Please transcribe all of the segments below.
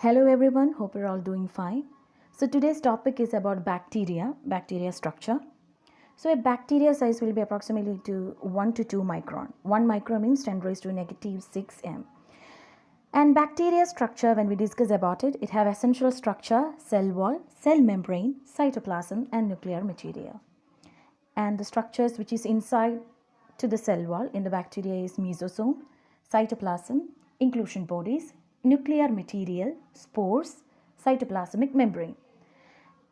Hello everyone, hope you're all doing fine. So today's topic is about bacteria structure. So a bacteria size will be approximately to 1 to 2 micron. 1 micron means 10 raised to negative 6 m. And bacteria structure, when we discuss about it, it have essential structure, cell wall, cell membrane, cytoplasm and nuclear material. And the structures which is inside to the cell wall in the bacteria is mesosome, cytoplasm, inclusion bodies, nuclear material, spores, cytoplasmic membrane.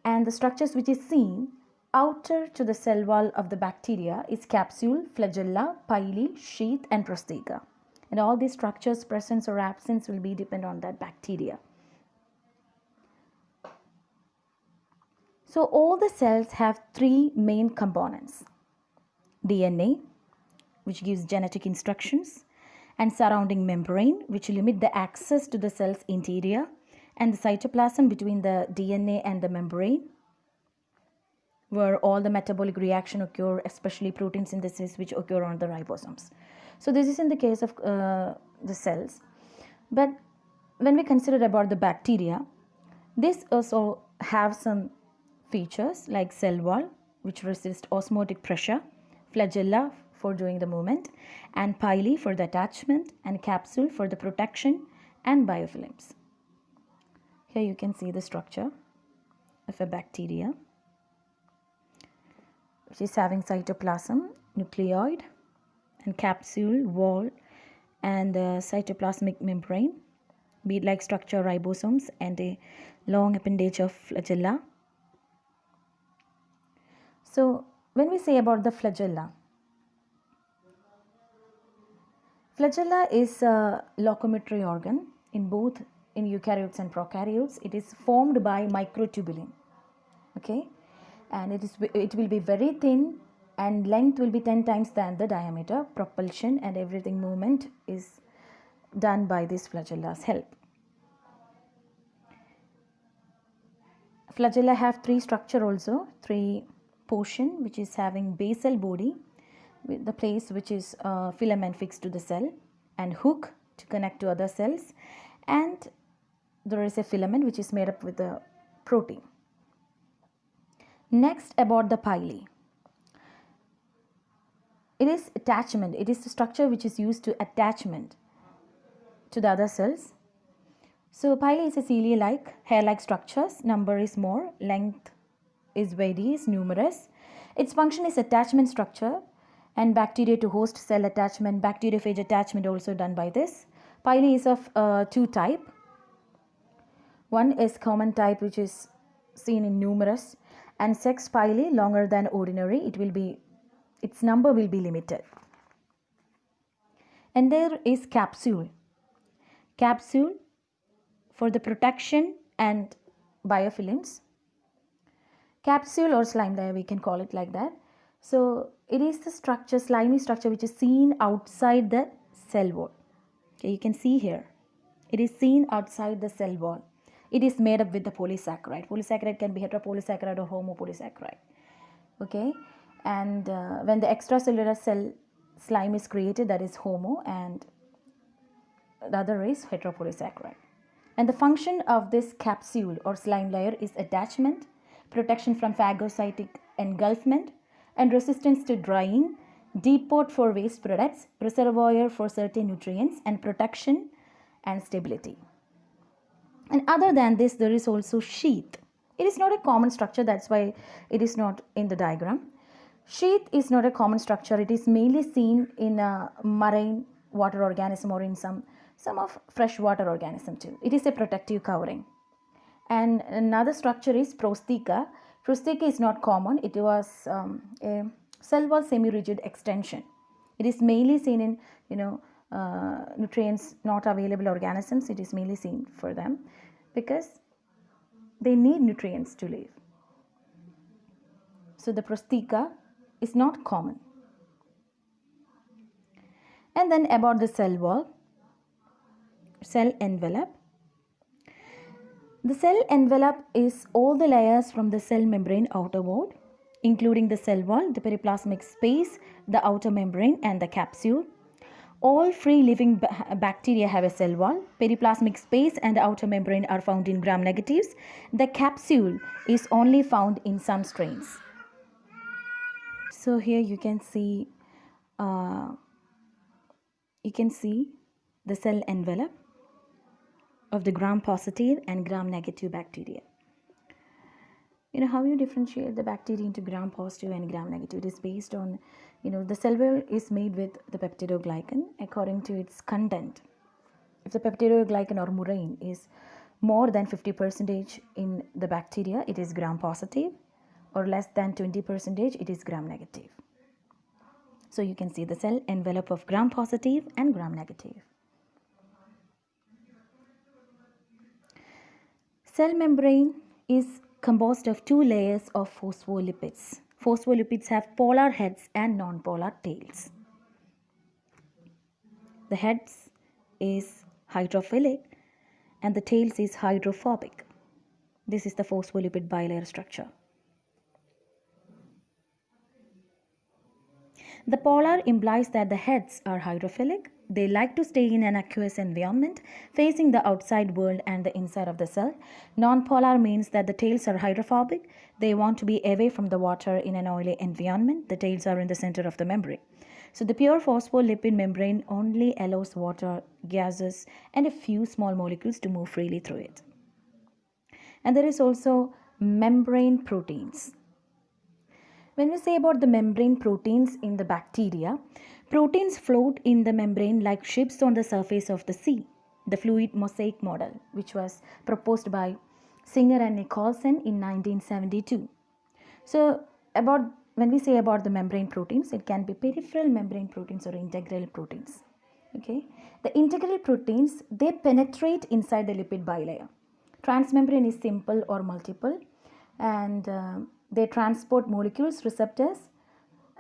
And the structures which is seen outer to the cell wall of the bacteria is capsule, flagella, pili, sheath and prostheca. And all these structures presence or absence will be depend on that bacteria. So all the cells have three main components: DNA, which gives genetic instructions, and surrounding membrane, which limit the access to the cell's interior, and the cytoplasm between the DNA and the membrane, where all the metabolic reaction occur, especially protein synthesis, which occur on the ribosomes. So this is in the case of the cells. But when we consider about the bacteria, this also have some features like cell wall, which resist osmotic pressure, flagella for doing the movement, and pili for the attachment, and capsule for the protection, and biofilms. Here you can see the structure of a bacteria, which is having cytoplasm, nucleoid, and capsule, wall, and cytoplasmic membrane, bead-like structure, ribosomes, and a long appendage of flagella. So when we say about the flagella is a locomotory organ in both in eukaryotes and prokaryotes. It is formed by microtubule. Okay, and it will be very thin, and length will be 10 times than the diameter. Propulsion and everything movement is done by this flagella's help. Flagella have three structure also, three portion, which is having basal body, with the place which is filament fixed to the cell, and hook to connect to other cells, and there is a filament which is made up with the protein. Next, about the pili. It is attachment. It is the structure which is used to attachment to the other cells. So pili is a cilia-like, hair-like structures. Number is more, length is varies, numerous. Its function is attachment structure, and bacteria to host cell attachment, bacteriophage attachment also done by this. Pili is of two type. One is common type, which is seen in numerous, and sex pili longer than ordinary. Its number will be limited. And there is capsule. Capsule for the protection and biofilms. Capsule or slime layer, we can call it like that. So it is the structure, slimy structure, which is seen outside the cell wall. Okay, you can see here. It is seen outside the cell wall. It is made up with the polysaccharide. Polysaccharide can be heteropolysaccharide or homopolysaccharide. Okay, and when the extracellular cell slime is created, that is homo, and the other is heteropolysaccharide. And the function of this capsule or slime layer is attachment, protection from phagocytic engulfment, and resistance to drying, depot for waste products, reservoir for certain nutrients, and protection and stability. And other than this, there is also sheath. It is not a common structure, that's why it is not in the diagram. Sheath is not a common structure. It is mainly seen in a marine water organism or in some of freshwater organism too. It is a protective covering. And another structure is prostheca. Prostheca is not common. It was a cell wall semi-rigid extension. It is mainly seen in nutrients not available organisms. It is mainly seen for them because they need nutrients to live. So the prostheca is not common. And then about the cell wall, cell envelope. The cell envelope is all the layers from the cell membrane outward, including the cell wall, the periplasmic space, the outer membrane, and the capsule. All free living bacteria have a cell wall. Periplasmic space and outer membrane are found in gram negatives. The capsule is only found in some strains. So here you can see the cell envelope of the gram positive and gram negative bacteria. You know how you differentiate the bacteria into gram positive and gram negative? It is based on, the cell wall is made with the peptidoglycan according to its content. If the peptidoglycan or murine is more than 50% in the bacteria, it is gram positive, or less than 20%, it is gram negative. So you can see the cell envelope of gram positive and gram negative. Cell membrane is composed of two layers of phospholipids. Phospholipids have polar heads and non-polar tails. The heads is hydrophilic and the tails is hydrophobic. This is the phospholipid bilayer structure. The polar implies that the heads are hydrophilic. They like to stay in an aqueous environment facing the outside world and the inside of the cell. Non-polar means that the tails are hydrophobic. They want to be away from the water in an oily environment. The tails are in the center of the membrane. So the pure phospholipid membrane only allows water, gases, and a few small molecules to move freely through it. And there is also membrane proteins. When we say about the membrane proteins in the bacteria, proteins float in the membrane like ships on the surface of the sea. The fluid mosaic model, which was proposed by Singer and Nicholson in 1972. So when we say about the membrane proteins, it can be peripheral membrane proteins or integral proteins. Okay, the integral proteins, they penetrate inside the lipid bilayer. Transmembrane is simple or multiple, and they transport molecules, receptors,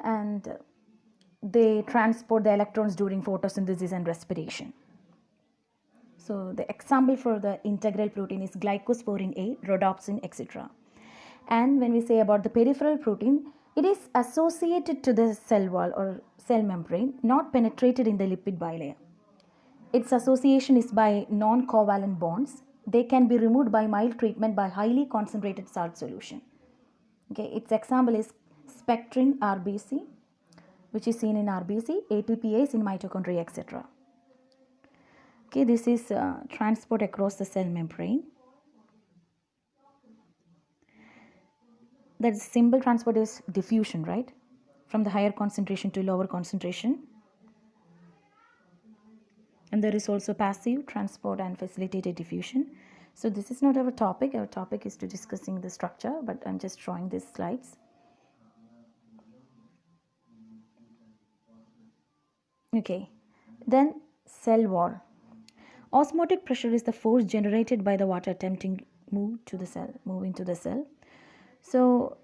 and they transport the electrons during photosynthesis and respiration. So the example for the integral protein is glycosporin A, rhodopsin, etc. And when we say about the peripheral protein, it is associated to the cell wall or cell membrane, not penetrated in the lipid bilayer. Its association is by non-covalent bonds. They can be removed by mild treatment by highly concentrated salt solution. Okay, its example is spectrin RBC, which is seen in RBC, ATPase in mitochondria, etc. Okay, this is transport across the cell membrane. That simple transport is diffusion, right? From the higher concentration to lower concentration. And there is also passive transport and facilitated diffusion. So this is not our topic. Our topic is to discussing the structure, but I'm just drawing these slides. Okay, then cell wall. Osmotic pressure is the force generated by the water attempting to move into the cell. So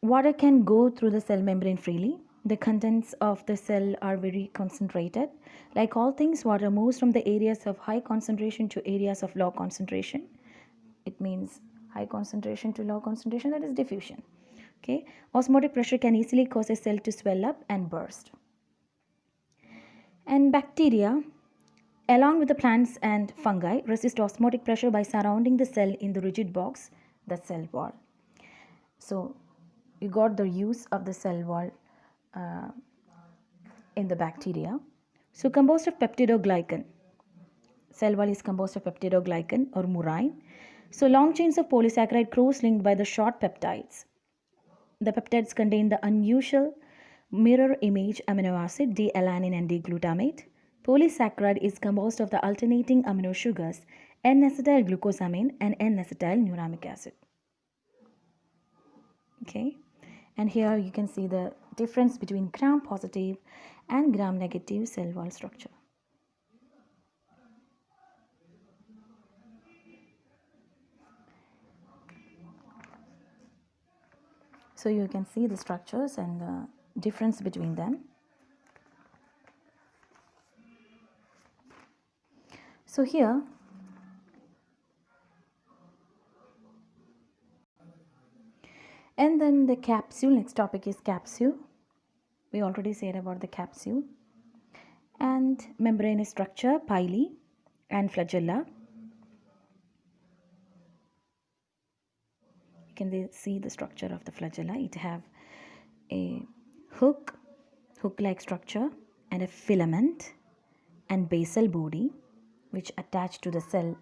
water can go through the cell membrane freely. The contents of the cell are very concentrated. Like all things, water moves from the areas of high concentration to areas of low concentration. It means high concentration to low concentration, that is diffusion. Okay, osmotic pressure can easily cause a cell to swell up and burst. And bacteria, along with the plants and fungi, resist osmotic pressure by surrounding the cell in the rigid box, the cell wall. So you got the use of the cell wall in the bacteria. So composed of peptidoglycan. Cell wall is composed of peptidoglycan or murine. So long chains of polysaccharide cross-linked by the short peptides. The peptides contain the unusual mirror image amino acid D-alanine and D-glutamate. Polysaccharide is composed of the alternating amino sugars N-acetyl glucosamine and N-acetyl neuramic acid. Okay, and here you can see the difference between gram positive and gram negative cell wall structure. So you can see the structures and the difference between them. So here and then the capsule, next topic is capsule, We already said about the capsule. And membranous structure, pili and flagella. You can see the structure of the flagella. It have a hook-like structure, and a filament and basal body which attach to the cell.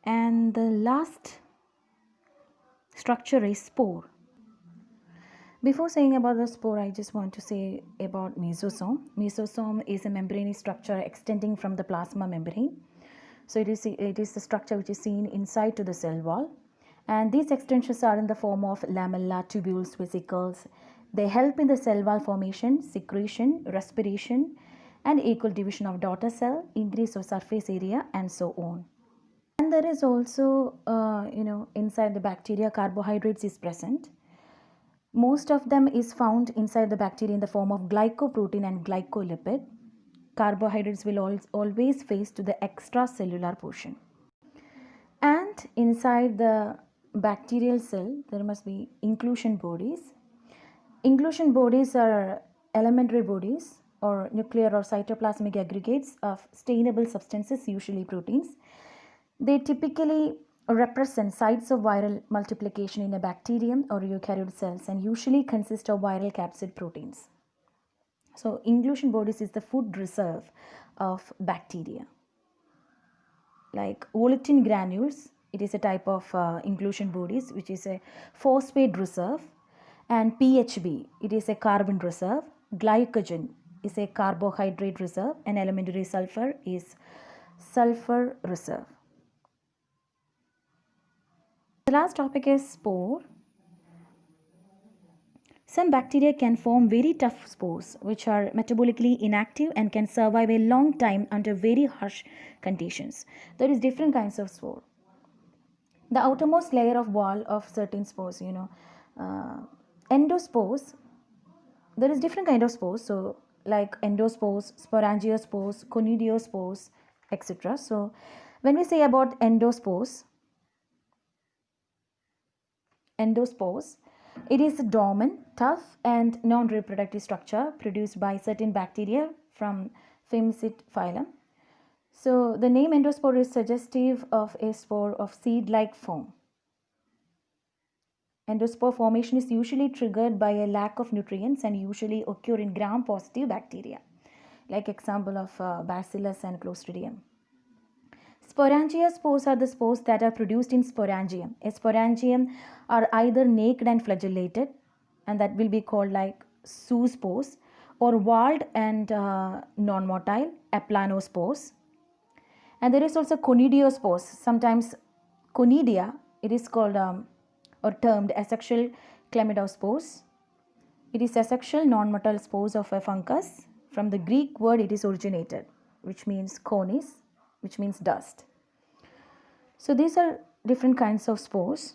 And the last structure is spore. Before saying about the spore, I just want to say about mesosome. Mesosome is a membranous structure extending from the plasma membrane. So it is the structure which is seen inside to the cell wall. And these extensions are in the form of lamella, tubules, vesicles. They help in the cell wall formation, secretion, respiration, and equal division of daughter cell, increase of surface area, and so on. And there is also, inside the bacteria, carbohydrates is present. Most of them is found inside the bacteria in the form of glycoprotein and glycolipid. Carbohydrates will always face to the extracellular portion. And inside the bacterial cell, there must be inclusion bodies. Inclusion bodies are elementary bodies or nuclear or cytoplasmic aggregates of stainable substances, usually proteins. They typically represent sites of viral multiplication in a bacterium or eukaryote cells and usually consist of viral capsid proteins. So inclusion bodies is the food reserve of bacteria. Like volatin granules, it is a type of inclusion bodies which is a phosphate reserve, and PHB, it is a carbon reserve. Glycogen is a carbohydrate reserve, and elementary sulfur is sulfur reserve. The last topic is spore. Some bacteria can form very tough spores which are metabolically inactive and can survive a long time under very harsh conditions. There is different kinds of spore. The outermost layer of wall of certain spores, endospores, there is different kind of spores. So like endospores, sporangiospores, conidiospores, etc. So when we say about endospores, it is a dormant, tough and non-reproductive structure produced by certain bacteria from Firmicid phylum. So the name endospore is suggestive of a spore of seed-like form. Endospore formation is usually triggered by a lack of nutrients and usually occur in gram-positive bacteria, like example of Bacillus and Clostridium. Sporangiospores are the spores that are produced in sporangium. A sporangium are either naked and flagellated, and that will be called like zoospores, or walled and non-motile, aplanospores. And there is also conidiospores. Sometimes conidia, it is called or termed asexual chlamydospores. It is asexual non-motile spores of a fungus. From the Greek word it is originated, which means conis, which means dust. So these are different kinds of spores.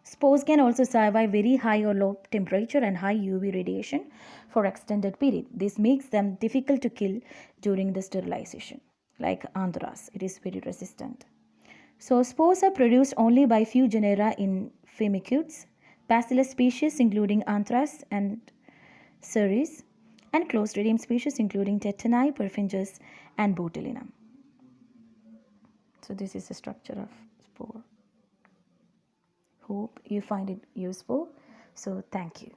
Spores can also survive very high or low temperature and high UV radiation for extended period. This makes them difficult to kill during the sterilization. Like anthrax, it is very resistant. So spores are produced only by few genera in Firmicutes, Bacillus species including anthrax and ceres, and Clostridium species including Tetani, Perfringens, and Botulinum. So this is the structure of spore. Hope you find it useful. So thank you.